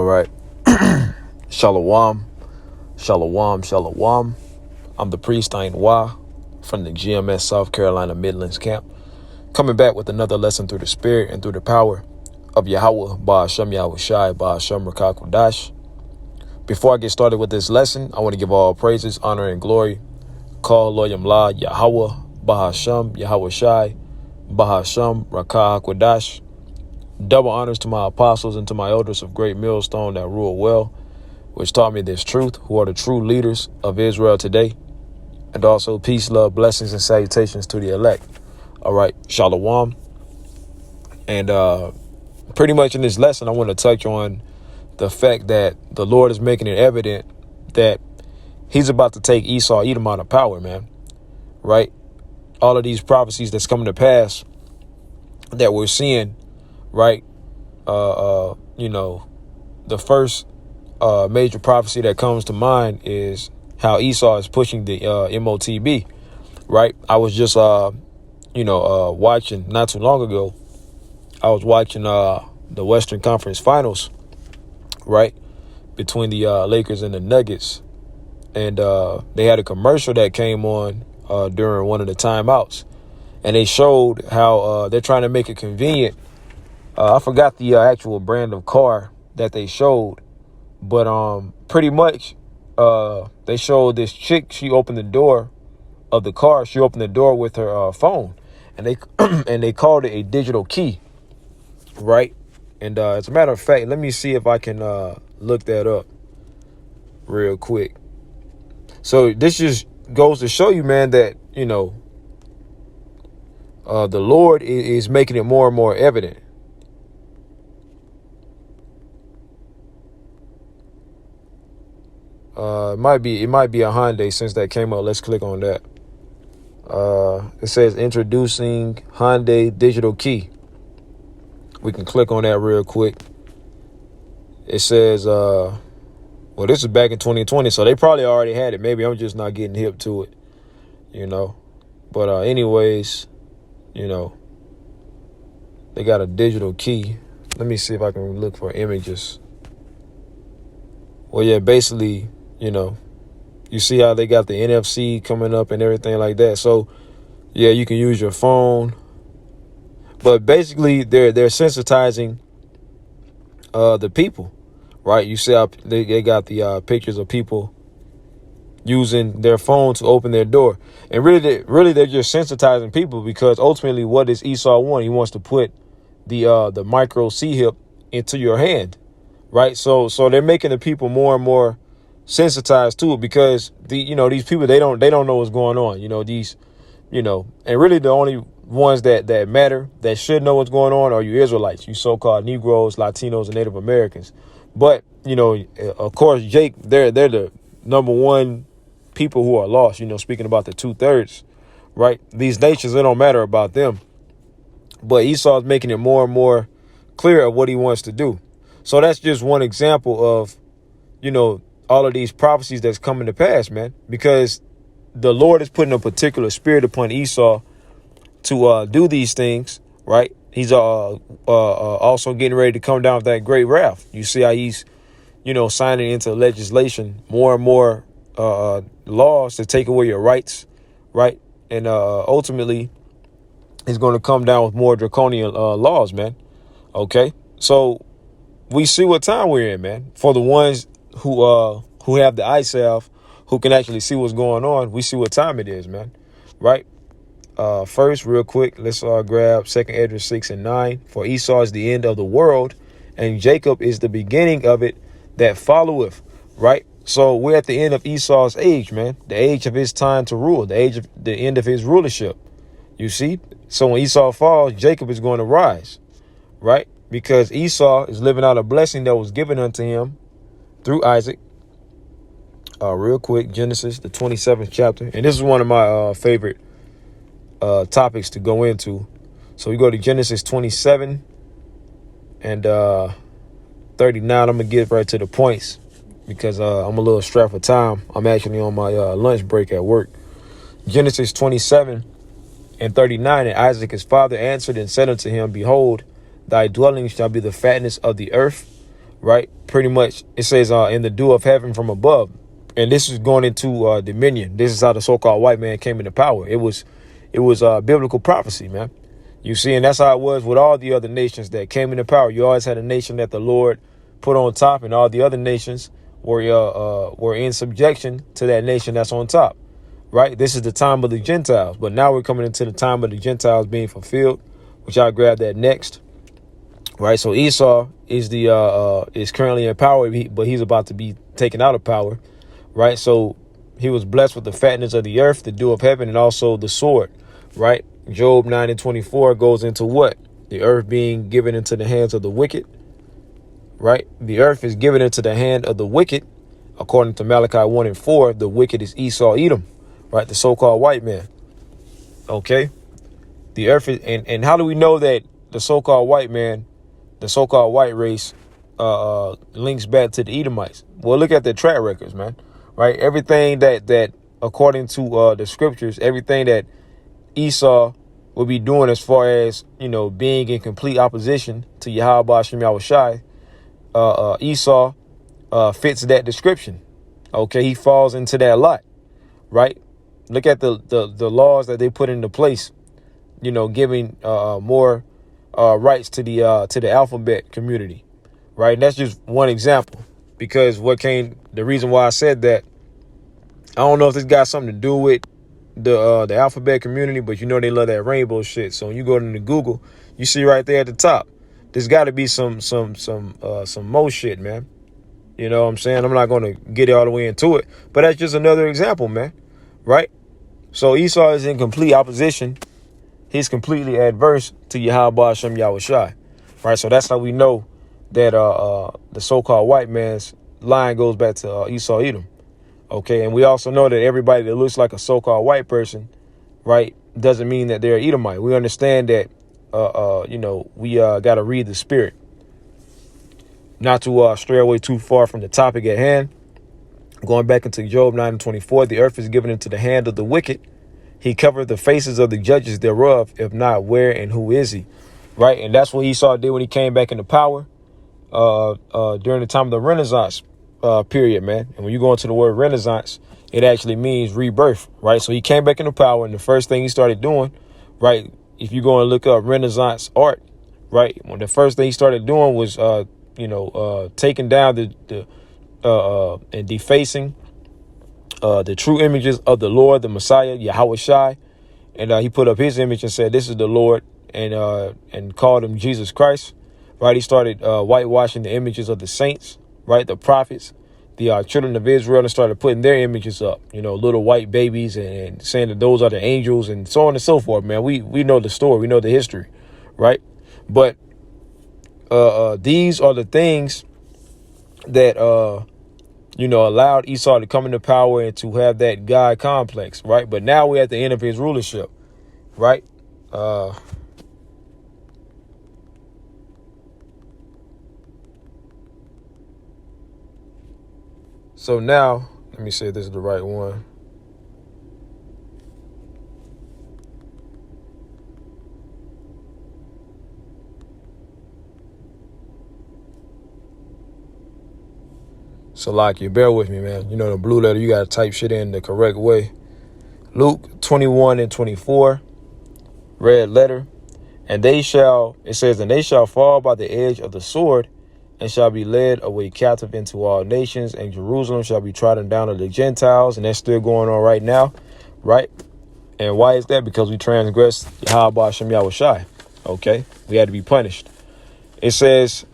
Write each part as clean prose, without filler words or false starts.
All right. Shalom. Shalom. Shalom. I'm the priest Ayin Wah from the GMS South Carolina Midlands camp, coming back with another lesson through the spirit and through the power of Yahweh, Ba'ashem Yahweh Shai, Ba'ashem Rakah Kodash. Before I get started with this lesson, I want to give all praises, honor, and glory. Call Loyam La, Yahweh, Ba'ashem, Yahweh Shai, Ba'ashem Rakah Kodash. Double honors to my apostles and to my elders of great millstone that rule well, which taught me this truth, who are the true leaders of Israel today. And also peace, love, blessings, and salutations to the elect. All right, shalom. And pretty much in this lesson, I want to touch on the fact that the Lord is making it evident that he's about to take Esau, Edom out of power, man. Right? All of these prophecies that's coming to pass that we're seeing, right? The first major prophecy that comes to mind is how Esau is pushing the MOTB, right? I was just, watching not too long ago. I was watching the Western Conference Finals, right, between the Lakers and the Nuggets. And they had a commercial that came on during one of the timeouts. And they showed how they're trying to make it convenient. I forgot the actual brand of car that they showed. But pretty much they showed this chick. She opened the door of the car. She opened the door with her phone. And they and they called it a digital key. Right. And as a matter of fact, let me see if I can look that up real quick. So this just goes to show you, man, that, the Lord is making it more and more evident. It might be a Hyundai since that came up. Let's click on that. It says introducing Hyundai digital key. We can click on that real quick. It says, this is back in 2020, so they probably already had it. Maybe I'm just not getting hip to it, But anyways, they got a digital key. Let me see if I can look for images. Well, yeah, basically, you see how they got the NFC coming up and everything like that. So, yeah, you can use your phone. But basically, they're sensitizing the people, right? You see how they got the pictures of people using their phone to open their door. And really, they're just sensitizing people because ultimately, what does Esau want? He wants to put the micro C-hip into your hand, right? So they're making the people more and more sensitized to it because these people, they don't know what's going on. And really the only ones that matter, that should know what's going on, are you Israelites, you so-called Negroes, Latinos, and Native Americans. But, of course, Jake, they're the number one people who are lost, speaking about the 2/3, right? These nations, it don't matter about them. But Esau is making it more and more clear of what he wants to do. So that's just one example of, all of these prophecies that's coming to pass, man, because the Lord is putting a particular spirit upon Esau to do these things, right? He's also getting ready to come down with that great wrath. You see how he's, signing into legislation, more and more laws to take away your rights, right? And ultimately, he's going to come down with more draconian laws, man. Okay, so we see what time we're in, man. For the ones who have the eye salve, who can actually see what's going on, we see what time it is, man. Right? First, real quick, let's grab 2 Esdras 6 and 9. For Esau is the end of the world, and Jacob is the beginning of it that followeth. Right? So we're at the end of Esau's age, man. The age of his time to rule, the end of his rulership. You see? So when Esau falls, Jacob is going to rise. Right? Because Esau is living out a blessing that was given unto him through Isaac. Real quick, Genesis, the 27th chapter. And this is one of my favorite topics to go into. So we go to Genesis 27 and 39. I'm going to get right to the points because I'm a little strapped for time. I'm actually on my lunch break at work. Genesis 27 and 39. And Isaac his father answered and said unto him, Behold, thy dwelling shall be the fatness of the earth, right? Pretty much it says in the dew of heaven from above. And this is going into dominion. This is how the so-called white man came into power. It was biblical prophecy, man. You see, and that's how it was with all the other nations that came into power. You always had a nation that the Lord put on top, and all the other nations were in subjection to that nation that's on top, right? This is the time of the Gentiles, but now we're coming into the time of the Gentiles being fulfilled, which I'll grab that next, right? So Esau is is currently in power, but he's about to be taken out of power, right? So he was blessed with the fatness of the earth, the dew of heaven, and also the sword, right? Job 9:24 goes into what? The earth being given into the hands of the wicked, right? The earth is given into the hand of the wicked. According to Malachi 1:4, the wicked is Esau, Edom, right? The so-called white man. Okay. The earth is, and how do we know that the so-called white man, the so-called white race, links back to the Edomites? Well, look at their track records, man, right? Everything that according to the scriptures, everything that Esau will be doing as far as, being in complete opposition to Yahweh Hashem Yahushai, Esau fits that description. Okay, he falls into that lot, right? Look at the laws that they put into place, giving more rights to the alphabet community, right? And that's just one example, because the reason why I said that, I don't know if this got something to do with the alphabet community, but they love that rainbow shit. So when you go into Google, you see right there at the top, there's got to be some more shit, man. You know what I'm saying? I'm not going to get all the way into it, but that's just another example, man. Right? So Esau is in complete opposition. He's completely adverse to Yahweh Hashem Yahushai. Right? So that's how we know that the so-called white man's line goes back to Esau Edom. Okay, and we also know that everybody that looks like a so-called white person, right, doesn't mean that they're Edomite. We understand that, we got to read the spirit. Not to stray away too far from the topic at hand. Going back into Job 9:24, the earth is given into the hand of the wicked. He covered the faces of the judges thereof. If not, where and who is he? Right, and that's what Esau did when he came back into power during the time of the Renaissance period, man. And when you go into the word Renaissance, it actually means rebirth, right? So he came back into power, and the first thing he started doing, right, if you go and look up Renaissance art, right, when the first thing he started doing was, taking down and defacing the true images of the Lord, the Messiah, Yahweh Shai, and he put up his image and said, "This is the Lord," and called him Jesus Christ, right? He started whitewashing the images of the saints, right, the prophets, the children of Israel, and started putting their images up, little white babies, and saying that those are the angels, and so on and so forth, man. We know the story, we know the history, right? But these are the things that allowed Esau to come into power and to have that God complex, right? But now we're at the end of his rulership, right? So now, let me see if this is the right one. Salakia, bear with me, man. The blue letter, you got to type shit in the correct way. Luke 21:24, red letter. And they shall fall by the edge of the sword, and shall be led away captive into all nations, and Jerusalem shall be trodden down of the Gentiles. And that's still going on right now, right? And why is that? Because we transgressed Yahweh Hashem Yahushai. Okay, we had to be punished. It says,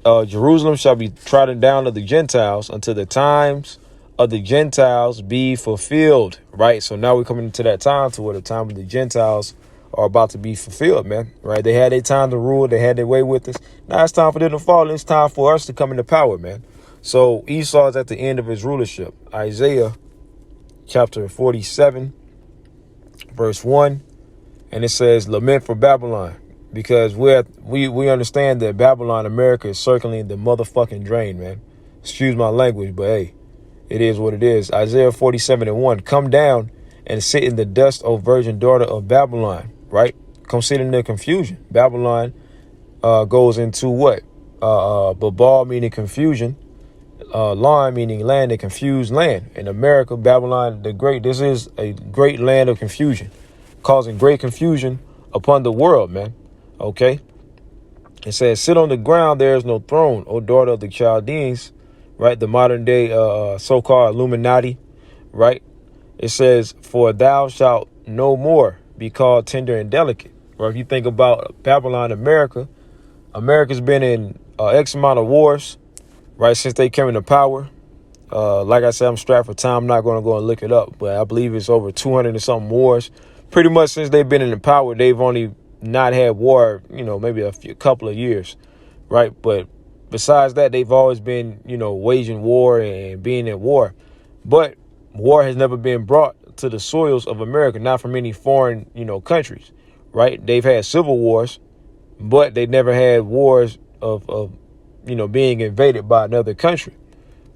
Jerusalem shall be trodden down of the Gentiles until the times of the Gentiles be fulfilled, right? So now we're coming into that time to where the time of the Gentiles are about to be fulfilled, man, right? They had their time to rule. They had their way with us. Now it's time for them to fall. It's time for us to come into power, man. So Esau is at the end of his rulership. Isaiah chapter 47, verse 1. And it says, lament for Babylon, because we understand that Babylon, America, is circling the motherfucking drain, man. Excuse my language, but hey, it is what it is. Isaiah 47:1. Come down and sit in the dust, O virgin daughter of Babylon, right? Come sit in the confusion. Babylon goes into what? Babal meaning confusion, Lan meaning land, a confused land. In America, Babylon the Great, this is a great land of confusion, causing great confusion upon the world, man. Okay. It says, sit on the ground, there is no throne, O daughter of the Chaldeans, right? The modern day so-called Illuminati, right? It says, for thou shalt no more be called tender and delicate. Or if you think about Babylon, America's been in X amount of wars, right, since they came into power. Like I said, I'm strapped for time. I'm not going to go and look it up, but I believe it's over 200 and something wars. Pretty much since they've been in the power, they've only not had war, maybe a couple of years, right? But besides that, they've always been, waging war and being at war. But war has never been brought to the soils of America, not from any foreign, countries, right? They've had civil wars, but they never had wars of being invaded by another country,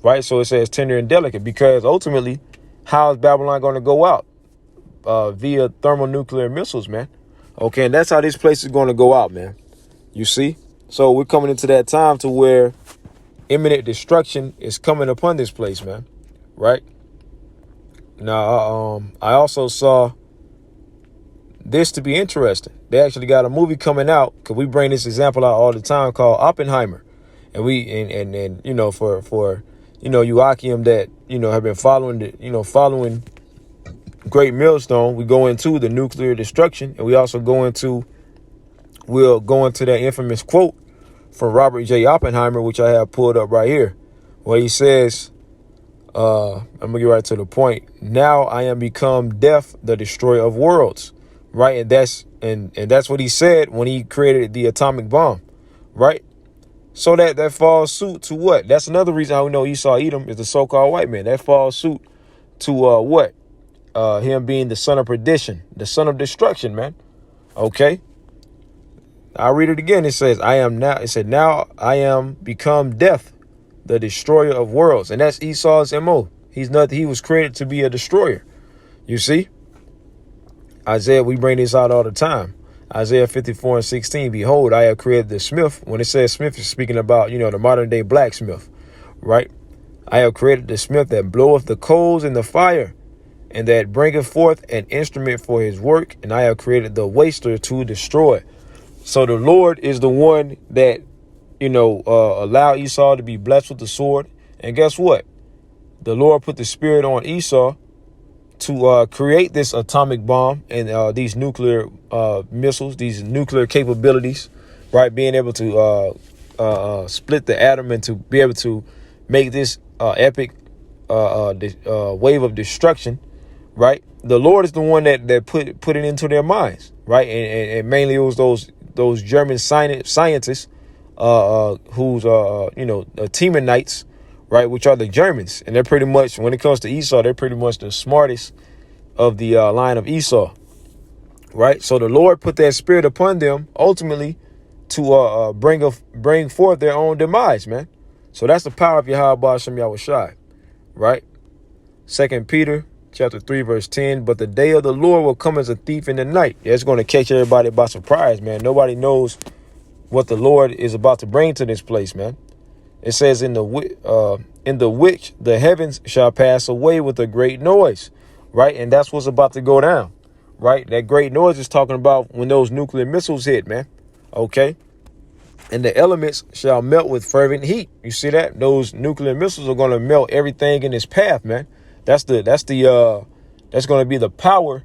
right? So it says tender and delicate, because ultimately, how is Babylon going to go out? Via thermonuclear missiles, man. Okay, and that's how this place is going to go out, man. You see? So we're coming into that time to where imminent destruction is coming upon this place, man. Right? Now, I also saw this to be interesting. They actually got a movie coming out, because we bring this example out all the time, called Oppenheimer. And for you Akim that, have been following Great Millstone, we go into the nuclear destruction, and we'll go into that infamous quote from Robert J. Oppenheimer, which I have pulled up right here, where he says, I'm gonna get right to the point. Now I am become death, the destroyer of worlds, right? And that's what he said when he created the atomic bomb, right? So that falls suit to what? That's another reason how we know Esau Edom is the so-called white man. That falls suit to what? Him being the son of perdition, the son of destruction, man. Okay. I'll read it again. It says, now I am become death, the destroyer of worlds. And that's Esau's MO. He was created to be a destroyer. You see? Isaiah, we bring this out all the time. Isaiah 54:16, behold, I have created the smith. When it says smith, it's speaking about, the modern day blacksmith, right? I have created the smith that bloweth the coals in the fire, and that bringeth forth an instrument for his work, and I have created the waster to destroy. So the Lord is the one that, allowed Esau to be blessed with the sword. And guess what? The Lord put the spirit on Esau to create this atomic bomb and these nuclear missiles, these nuclear capabilities, right? Being able to split the atom and to be able to make this epic wave of destruction. Right. The Lord is the one that put it into their minds. Right. And mainly it was those German scientists who's, Temanites. Right. Which are the Germans. And they're pretty much, when it comes to Esau, they're pretty much the smartest of the line of Esau. Right. So the Lord put that spirit upon them ultimately to bring forth their own demise, man. So that's the power of Yahweh Hashem Yahushai. Right. 2 Peter chapter 3, verse 10. But the day of the Lord will come as a thief in the night. Yeah, it's going to catch everybody by surprise, man. Nobody knows what the Lord is about to bring to this place, man. It says in the which the heavens shall pass away with a great noise. Right. And that's what's about to go down. Right. That great noise is talking about when those nuclear missiles hit, man. OK. And the elements shall melt with fervent heat. You see that? Those nuclear missiles are going to melt everything in its path, man. That's going to be the power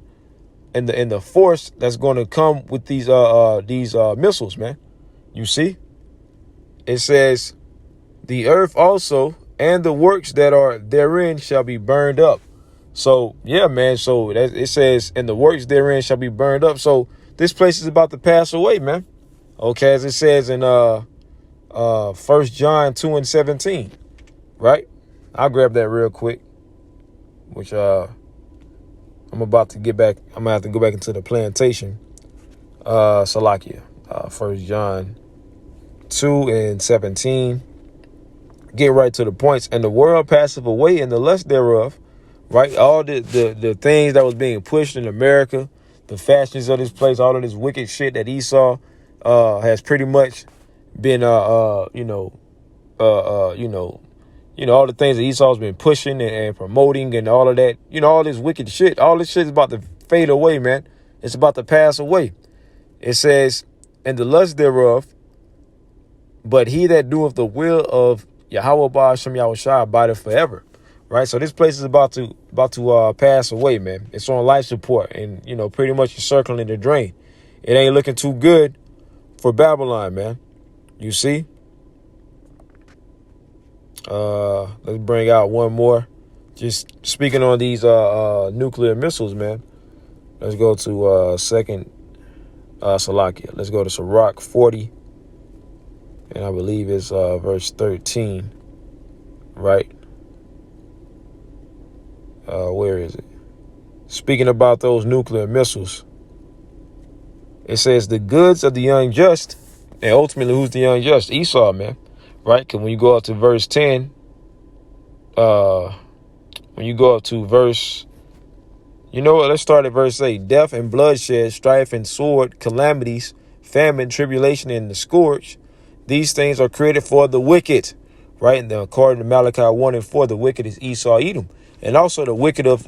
and the force that's going to come with these missiles, man. You see? It says the earth also and the works that are therein shall be burned up. So, yeah, man. So it says, and the works therein shall be burned up. So this place is about to pass away, man. Okay, as it says in 1 John 2:17, right? I'll grab that real quick, which I'm about to get back. I'm gonna have to go back into the plantation. Salakia, 1 John 2:17. Get right to the points. And the world passeth away and the lust thereof, right? All the things that was being pushed in America, the fashions of this place, all of this wicked shit that Esau has pretty much been all the things that Esau's been pushing and promoting and all of that, all this wicked shit, all this shit is about to fade away, man. It's about to pass away. It says, and the lust thereof, but he that doeth the will of Yahweh Ba'ashem Yahushua abideth forever. Right? So this place is about to pass away, man. It's on life support, and pretty much it's circling the drain. It ain't looking too good for Babylon, man. You see? Let's bring out one more. Just speaking on these nuclear missiles, man. Let's go to second Salakia. Let's go to Sirach 40. And I believe it's verse 13. Right? Where is it? Speaking about those nuclear missiles. It says the goods of the unjust. And ultimately, who's the unjust? Esau, man. Right? Because when you go up to verse 10, when you go up to verse, let's start at verse 8. Death and bloodshed, strife and sword, calamities, famine, tribulation, and the scourge. These things are created for the wicked. Right? And according to Malachi 1 and 4, the wicked is Esau, Edom. And also the wicked of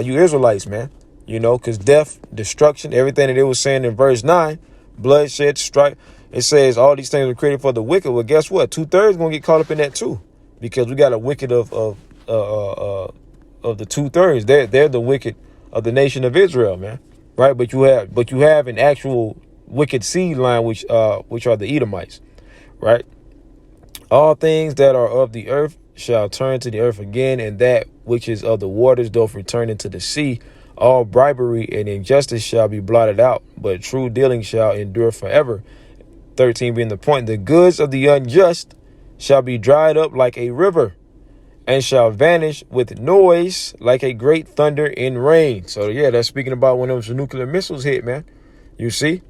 you Israelites, man. Because death, destruction, everything that it was saying in verse 9, bloodshed, strife. It says all these things are created for the wicked. Well, guess what? 2/3 going to get caught up in that too, because we got a wicked of the 2/3. They're the wicked of the nation of Israel, man. Right? But you have an actual wicked seed line, which are the Edomites. Right? All things that are of the earth shall turn to the earth again, and that which is of the waters doth return into the sea. All bribery and injustice shall be blotted out, but true dealing shall endure forever. 13 being the point, the goods of the unjust shall be dried up like a river, and shall vanish with noise like a great thunder in rain. So yeah, that's speaking about when those nuclear missiles hit, man. You see?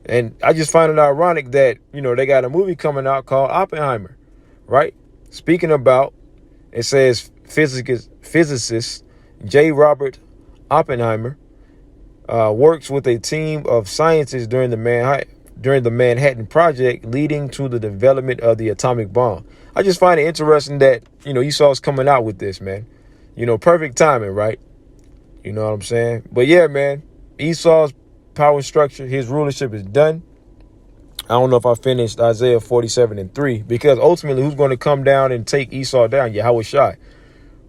And I just find it ironic that, they got a movie coming out called Oppenheimer, right? Speaking about, it says physicist J. Robert Oppenheimer works with a team of scientists during the Manhattan Project, leading to the development of the atomic bomb. I just find it interesting that, Esau's coming out with this, man. Perfect timing, right? You know what I'm saying? But yeah, man, Esau's power structure, his rulership is done. I don't know if I finished Isaiah 47 and 3, because ultimately who's going to come down and take Esau down? Yahweh Shai,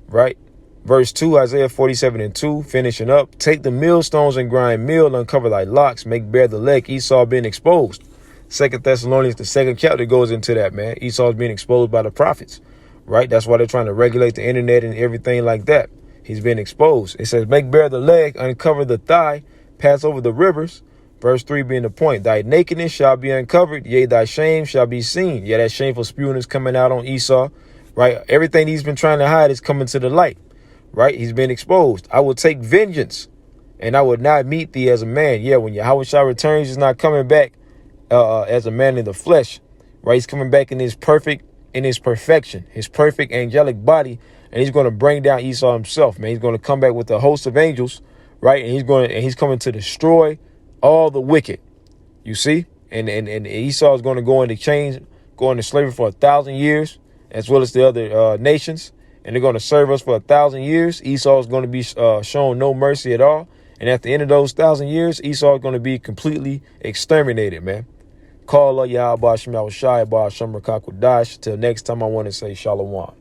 right? Verse 2, Isaiah 47 and 2, finishing up. Take the millstones and grind meal, uncover thy locks, make bare the leg. Esau being exposed. 2 Thessalonians, the 2nd chapter goes into that, man. Esau's being exposed by the prophets, right? That's why they're trying to regulate the internet and everything like that. He's been exposed. It says, make bare the leg, uncover the thigh, pass over the rivers. Verse 3 being the point, thy nakedness shall be uncovered, yea, thy shame shall be seen. Yeah, that shameful spewing is coming out on Esau, right? Everything he's been trying to hide is coming to the light, right? He's been exposed. I will take vengeance, and I will not meet thee as a man. Yeah, when Yahweh Shai returns, he's not coming back as a man in the flesh, right? He's coming back in his perfection, his perfect angelic body, and he's going to bring down Esau himself, man. He's going to come back with a host of angels, right? And he's coming to destroy all the wicked, you see, and Esau is going to go into slavery for 1,000 years, as well as the other nations, and they're going to serve us for 1,000 years. Esau is going to be shown no mercy at all, and at the end of those 1,000 years, Esau is going to be completely exterminated, man. Call Allah Yahweh Ba'ashem Yahushai Ba'ashem Rakakwadash. Till next time, I want to say Shalom.